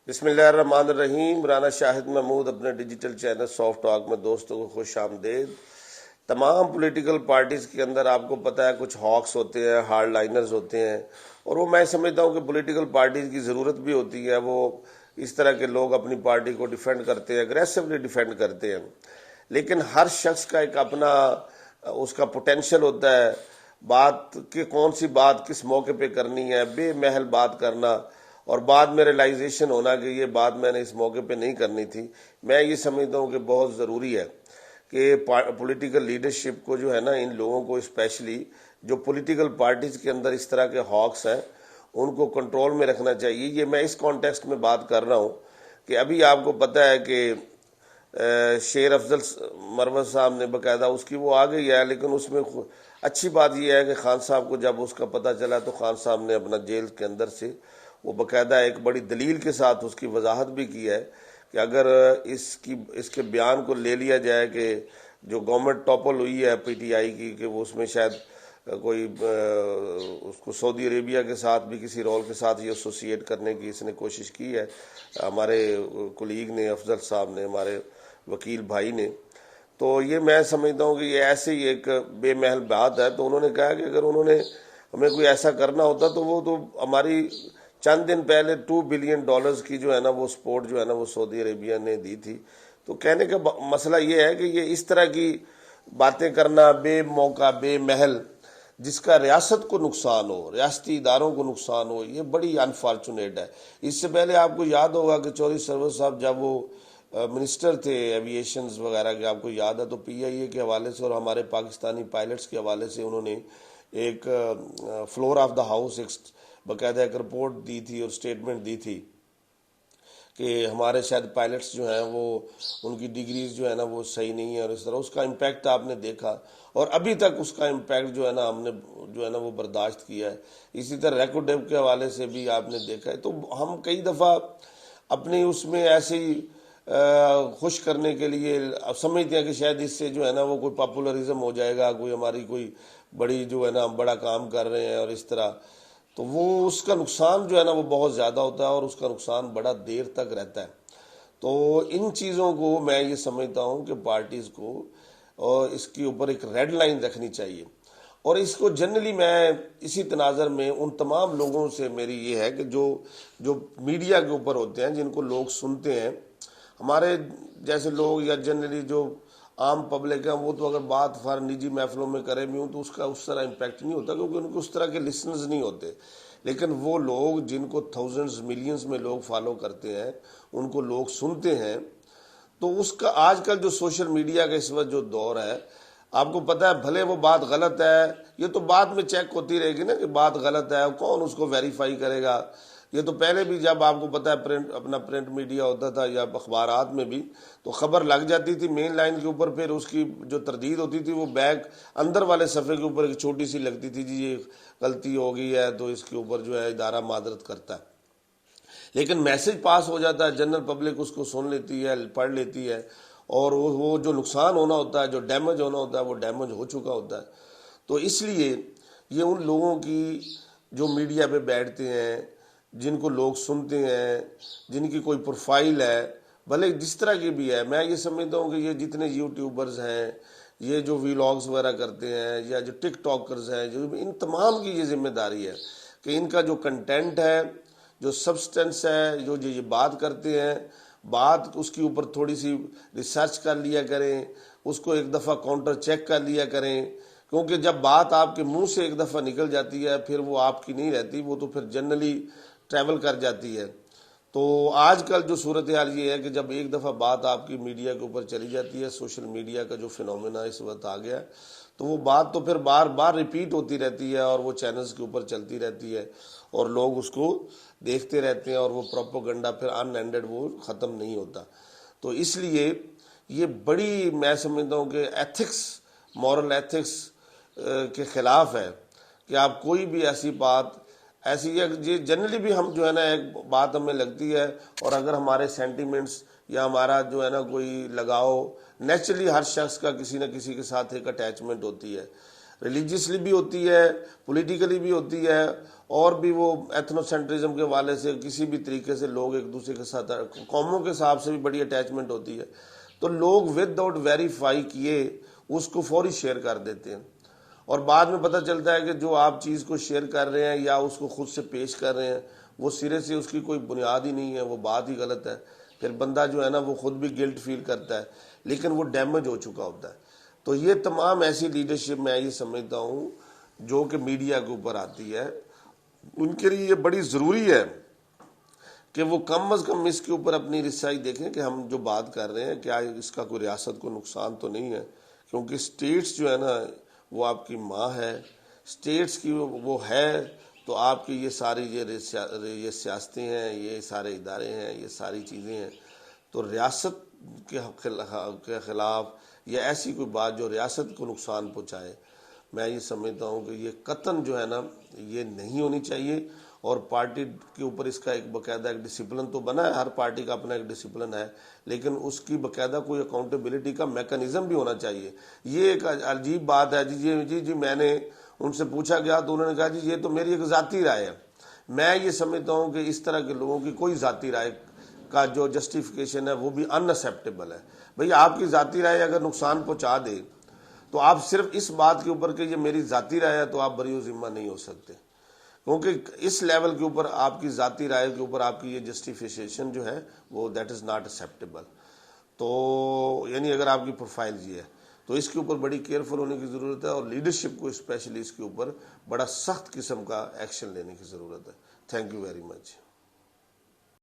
بسم اللہ الرحمن الرحیم۔ رانا شاہد محمود اپنے ڈیجیٹل چینل سافٹ ٹاک میں دوستوں کو خوش آمدید۔ تمام پولیٹیکل پارٹیز کے اندر آپ کو پتہ ہے کچھ ہاکس ہوتے ہیں، ہارڈ لائنرز ہوتے ہیں، اور وہ میں سمجھتا ہوں کہ پولیٹیکل پارٹیز کی ضرورت بھی ہوتی ہے۔ وہ اس طرح کے لوگ اپنی پارٹی کو ڈیفینڈ کرتے ہیں، اگریسولی ڈیفینڈ کرتے ہیں، لیکن ہر شخص کا ایک اپنا اس کا پوٹینشل ہوتا ہے بات کہ کون سی بات کس موقع پہ کرنی ہے، بے محل بات کرنا، اور بعد میں ریلائزیشن ہونا کہ یہ بات میں نے اس موقع پہ نہیں کرنی تھی۔ میں یہ سمجھتا ہوں کہ بہت ضروری ہے کہ پولیٹیکل لیڈرشپ کو جو ہے نا، ان لوگوں کو اسپیشلی جو پولیٹیکل پارٹیز کے اندر اس طرح کے ہاکس ہیں ان کو کنٹرول میں رکھنا چاہیے۔ یہ میں اس کانٹیکسٹ میں بات کر رہا ہوں کہ ابھی آپ کو پتہ ہے کہ شیر افضل مروت صاحب نے باقاعدہ اس کی وہ آ گئی ہے، لیکن اس میں اچھی بات یہ ہے کہ خان صاحب کو جب اس کا پتہ چلا تو خان صاحب نے اپنا جیل کے اندر سے وہ باقاعدہ ایک بڑی دلیل کے ساتھ اس کی وضاحت بھی کی ہے کہ اگر اس کے بیان کو لے لیا جائے کہ جو گورنمنٹ ٹاپل ہوئی ہے پی ٹی آئی کی، کہ وہ اس میں شاید کوئی اس کو سعودی عربیہ کے ساتھ بھی کسی رول کے ساتھ یہ ایسوسیٹ کرنے کی اس نے کوشش کی ہے، ہمارے کولیگ نے، افضل صاحب نے، ہمارے وکیل بھائی نے، تو یہ میں سمجھتا ہوں کہ یہ ایسے ہی ایک بے محل بات ہے۔ تو انہوں نے کہا کہ اگر انہوں نے ہمیں کوئی ایسا کرنا ہوتا تو وہ تو ہماری چند دن پہلے $2 بلین کی جو ہے نا وہ سپورٹ جو ہے نا وہ سعودی عربیہ نے دی تھی۔ تو کہنے کا مسئلہ یہ ہے کہ یہ اس طرح کی باتیں کرنا بے موقع، بے محل، جس کا ریاست کو نقصان ہو، ریاستی اداروں کو نقصان ہو، یہ بڑی انفارچونیٹ ہے۔ اس سے پہلے آپ کو یاد ہوگا کہ چودھری سرور صاحب جب وہ منسٹر تھے ایویشنز وغیرہ کے، آپ کو یاد ہے، تو پی آئی اے کے حوالے سے اور ہمارے پاکستانی پائلٹس کے حوالے سے انہوں نے ایک فلور آف دا ہاؤس ایک باقاعدہ ایک رپورٹ دی تھی اور سٹیٹمنٹ دی تھی کہ ہمارے شاید پائلٹس جو ہیں وہ ان کی ڈگریز جو ہے نا وہ صحیح نہیں ہے، اور اس طرح اس کا امپیکٹ آپ نے دیکھا، اور ابھی تک اس کا امپیکٹ جو ہے نا ہم نے جو ہے نا وہ برداشت کیا ہے۔ اسی طرح ریکوڈیو کے حوالے سے بھی آپ نے دیکھا ہے۔ تو ہم کئی دفعہ اپنی اس میں ایسے ہی خوش کرنے کے لیے سمجھتے ہیں کہ شاید اس سے جو ہے نا وہ کوئی پاپولرزم ہو جائے گا، کوئی ہماری کوئی بڑی جو ہے نا ہم بڑا کام کر رہے ہیں، اور اس طرح تو وہ اس کا نقصان جو ہے نا وہ بہت زیادہ ہوتا ہے، اور اس کا نقصان بڑا دیر تک رہتا ہے۔ تو ان چیزوں کو میں یہ سمجھتا ہوں کہ پارٹیز کو اور اس کے اوپر ایک ریڈ لائن رکھنی چاہیے، اور اس کو جنرلی میں اسی تناظر میں ان تمام لوگوں سے میری یہ ہے کہ جو میڈیا کے اوپر ہوتے ہیں، جن کو لوگ سنتے ہیں، ہمارے جیسے لوگ یا جنرلی جو عام پبلک ہے، وہ تو اگر بات فار نجی محفلوں میں کرے بھی ہوں تو اس کا اس طرح امپیکٹ نہیں ہوتا، کیونکہ ان کو اس طرح کے لسنرز نہیں ہوتے۔ لیکن وہ لوگ جن کو تھاؤزنڈز ملینز میں لوگ فالو کرتے ہیں، ان کو لوگ سنتے ہیں، تو اس کا آج کل جو سوشل میڈیا کا اس وقت جو دور ہے، آپ کو پتہ ہے بھلے وہ بات غلط ہے، یہ تو بعد میں چیک ہوتی رہے گی نا کہ بات غلط ہے، کون اس کو ویریفائی کرے گا۔ یہ تو پہلے بھی جب آپ کو پتہ ہے اپنا پرنٹ میڈیا ہوتا تھا یا اخبارات میں بھی، تو خبر لگ جاتی تھی مین لائن کے اوپر، پھر اس کی جو تردید ہوتی تھی وہ بیک اندر والے صفحے کے اوپر ایک چھوٹی سی لگتی تھی، جی یہ غلطی ہو گئی ہے تو اس کے اوپر جو ہے ادارہ معذرت کرتا ہے۔ لیکن میسج پاس ہو جاتا ہے، جنرل پبلک اس کو سن لیتی ہے، پڑھ لیتی ہے، اور وہ جو نقصان ہونا ہوتا ہے، جو ڈیمیج ہونا ہوتا ہے، وہ ڈیمیج ہو چکا ہوتا ہے۔ تو اس لیے یہ ان لوگوں کی جو میڈیا پہ بیٹھتے ہیں، جن کو لوگ سنتے ہیں، جن کی کوئی پروفائل ہے، بھلے جس طرح کی بھی ہے، میں یہ سمجھتا ہوں کہ یہ جتنے یوٹیوبرز ہیں، یہ جو ویلاگز وغیرہ کرتے ہیں، یا جو ٹک ٹاکرز ہیں، جو ان تمام کی یہ ذمہ داری ہے کہ ان کا جو کنٹینٹ ہے، جو سبسٹنس ہے، جو یہ بات کرتے ہیں، بات اس کے اوپر تھوڑی سی ریسرچ کر لیا کریں، اس کو ایک دفعہ کاؤنٹر چیک کر لیا کریں، کیونکہ جب بات آپ کے منہ سے ایک دفعہ نکل جاتی ہے پھر وہ آپ کی نہیں رہتی، وہ تو پھر جنرلی ٹریول کر جاتی ہے۔ تو آج کل جو صورتحال یہ ہے کہ جب ایک دفعہ بات آپ کی میڈیا کے اوپر چلی جاتی ہے، سوشل میڈیا کا جو فینومینا اس وقت آ گیا ہے، تو وہ بات تو پھر بار بار ریپیٹ ہوتی رہتی ہے، اور وہ چینلز کے اوپر چلتی رہتی ہے، اور لوگ اس کو دیکھتے رہتے ہیں، اور وہ پروپیگنڈا پھر ان اینڈڈ وہ ختم نہیں ہوتا۔ تو اس لیے یہ بڑی میں سمجھتا ہوں کہ ایتھکس، مورل ایتھکس کے خلاف ہے کہ آپ کوئی بھی ایسی بات ایسی یہ جنرلی بھی ہم جو ہے نا ایک بات ہمیں لگتی ہے، اور اگر ہمارے سینٹیمنٹس یا ہمارا جو ہے نا کوئی لگاؤ، نیچرلی ہر شخص کا کسی نہ کسی کے ساتھ ایک اٹیچمنٹ ہوتی ہے، ریلیجیسلی بھی ہوتی ہے، پولیٹیکلی بھی ہوتی ہے، اور بھی وہ ایتھنو سینٹرزم کے حوالے سے کسی بھی طریقے سے لوگ ایک دوسرے کے ساتھ قوموں کے حساب سے بھی بڑی اٹیچمنٹ ہوتی ہے، تو لوگ ود آؤٹ ویریفائی کیے اس کو فوری شیئر کر دیتے ہیں، اور بعد میں پتہ چلتا ہے کہ جو آپ چیز کو شیئر کر رہے ہیں یا اس کو خود سے پیش کر رہے ہیں وہ سرے سے اس کی کوئی بنیاد ہی نہیں ہے، وہ بات ہی غلط ہے، پھر بندہ جو ہے نا وہ خود بھی گلٹ فیل کرتا ہے، لیکن وہ ڈیمیج ہو چکا ہوتا ہے۔ تو یہ تمام ایسی لیڈرشپ میں یہ سمجھتا ہوں جو کہ میڈیا کے اوپر آتی ہے، ان کے لیے یہ بڑی ضروری ہے کہ وہ کم از کم اس کے اوپر اپنی رسائی دیکھیں کہ ہم جو بات کر رہے ہیں کیا اس کا کوئی ریاست کو نقصان تو نہیں ہے، کیونکہ سٹیٹس جو ہے نا وہ آپ کی ماں ہے، سٹیٹس کی وہ ہے تو آپ کی یہ ساری یہ سیاستیں ہیں، یہ سارے ادارے ہیں، یہ ساری چیزیں ہیں، تو ریاست کے خلاف یا ایسی کوئی بات جو ریاست کو نقصان پہنچائے، میں یہ سمجھتا ہوں کہ یہ قطعاً جو ہے نا یہ نہیں ہونی چاہیے، اور پارٹی کے اوپر اس کا ایک باقاعدہ ایک ڈسپلن تو بنا ہے، ہر پارٹی کا اپنا ایک ڈسپلن ہے، لیکن اس کی باقاعدہ کوئی اکاؤنٹیبلٹی کا میکانزم بھی ہونا چاہیے۔ یہ ایک عجیب بات ہے جی میں نے ان سے پوچھا گیا تو انہوں نے کہا جی یہ تو میری ایک ذاتی رائے ہے۔ میں یہ سمجھتا ہوں کہ اس طرح کے لوگوں کی کوئی ذاتی رائے کا جو جسٹیفیکیشن ہے وہ بھی ان ایکسیپٹیبل ہے۔ بھئی آپ کی ذاتی رائے اگر نقصان پہنچا دے تو آپ صرف اس بات کے اوپر کہ یہ میری ذاتی رائے ہے تو آپ بری و ذمہ نہیں ہو سکتے، کیونکہ اس لیول کے اوپر آپ کی ذاتی رائے کے اوپر آپ کی یہ جسٹیفیکیشن جو ہے وہ دیٹ از ناٹ ایکسیپٹیبل۔ تو یعنی اگر آپ کی پروفائل یہ ہے تو اس کے اوپر بڑی کیئرفل ہونے کی ضرورت ہے، اور لیڈرشپ کو اسپیشلی اس کے اوپر بڑا سخت قسم کا ایکشن لینے کی ضرورت ہے۔ Thank you very much.